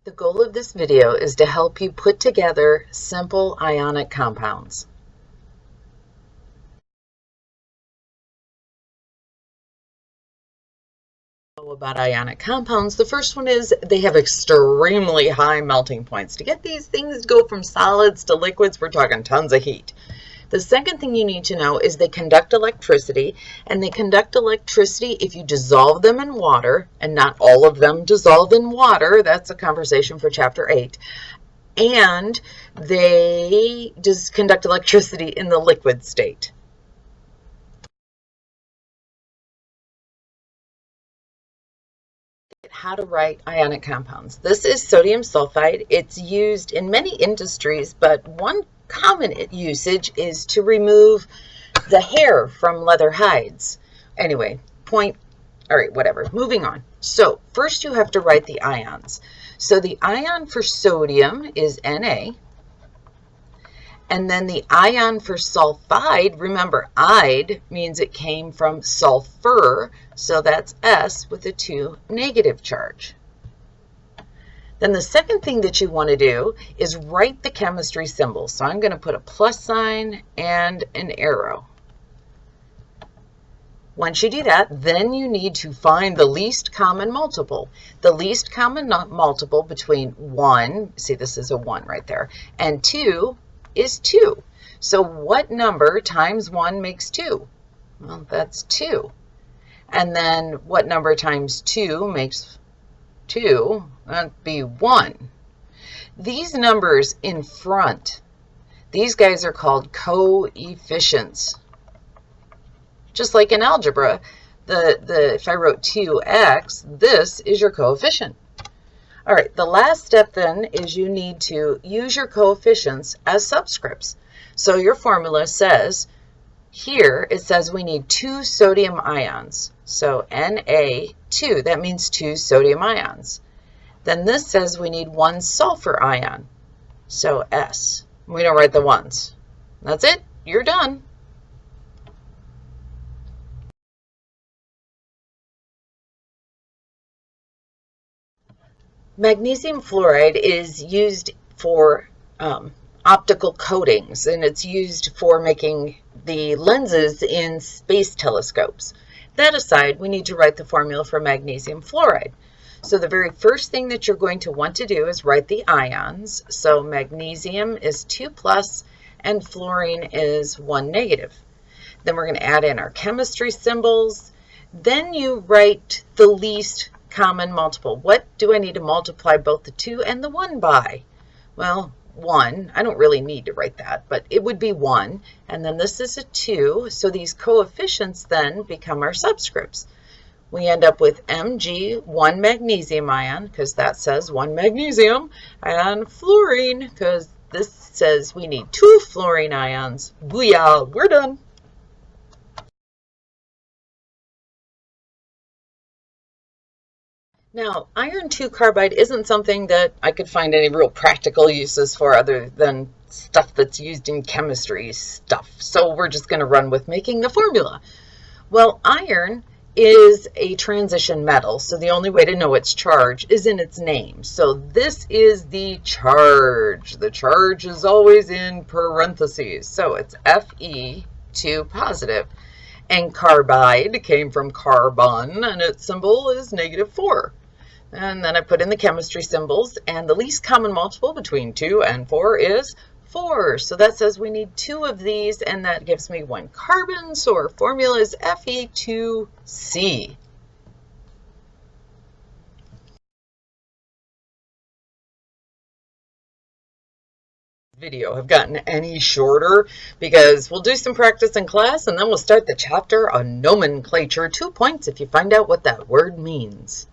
The goal of this video is to help you put together simple ionic compounds. About ionic compounds, the first one is they have extremely high melting points. To get these things to go from solids to liquids, we're talking tons of heat. The second thing you need to know is they conduct electricity, and they conduct electricity if you dissolve them in water, and not all of them dissolve in water. That's a conversation for chapter 8. And they just conduct electricity in the liquid state. How to write ionic compounds. This is sodium sulfide. It's used in many industries, but one common usage is to remove the hair from leather hides. Anyway, all right, whatever. Moving on. So first you have to write the ions. So the ion for sodium is Na. And then the ion for sulfide, remember, "ide" means it came from sulfur, so that's S with a 2 negative charge. Then the second thing that you want to do is write the chemistry symbol. So I'm going to put a plus sign and an arrow. Once you do that, then you need to find the least common multiple. The least common multiple between 1, see this is a 1 right there, and 2 is 2. So what number times 1 makes 2? Well, that's 2. And then what number times 2 makes 2? That'd be 1. These numbers in front, these guys are called coefficients. Just like in algebra, if I wrote 2x, this is your coefficient. All right, the last step then is you need to use your coefficients as subscripts. So your formula says, here it says we need 2 sodium ions. So Na2, that means 2 sodium ions. Then this says we need 1 sulfur ion. So S. We don't write the ones. That's it. You're done. Magnesium fluoride is used for optical coatings, and it's used for making the lenses in space telescopes. That aside, we need to write the formula for magnesium fluoride. So the very first thing that you're going to want to do is write the ions. So magnesium is 2+, and fluorine is 1 negative. Then we're going to add in our chemistry symbols. Then you write the least common multiple. What do I need to multiply both the 2 and the 1 by? Well, 1. I don't really need to write that, but it would be 1. And then this is a 2. So these coefficients then become our subscripts. We end up with Mg, 1 magnesium ion, because that says 1 magnesium, and fluorine, because this says we need 2 fluorine ions. Booyah, we're done. Now, iron 2 carbide isn't something that I could find any real practical uses for other than stuff that's used in chemistry stuff. So we're just going to run with making the formula. Well, iron is a transition metal, so the only way to know its charge is in its name. So this is the charge. The charge is always in parentheses. So it's Fe2 positive. And carbide came from carbon, and its symbol is -4. And then I put in the chemistry symbols, and the least common multiple between 2 and 4 is 4. So that says we need 2 of these, and that gives me 1 carbon. So our formula is Fe2C. Video have gotten any shorter because we'll do some practice in class, and then we'll start the chapter on nomenclature. 2 points if you find out what that word means.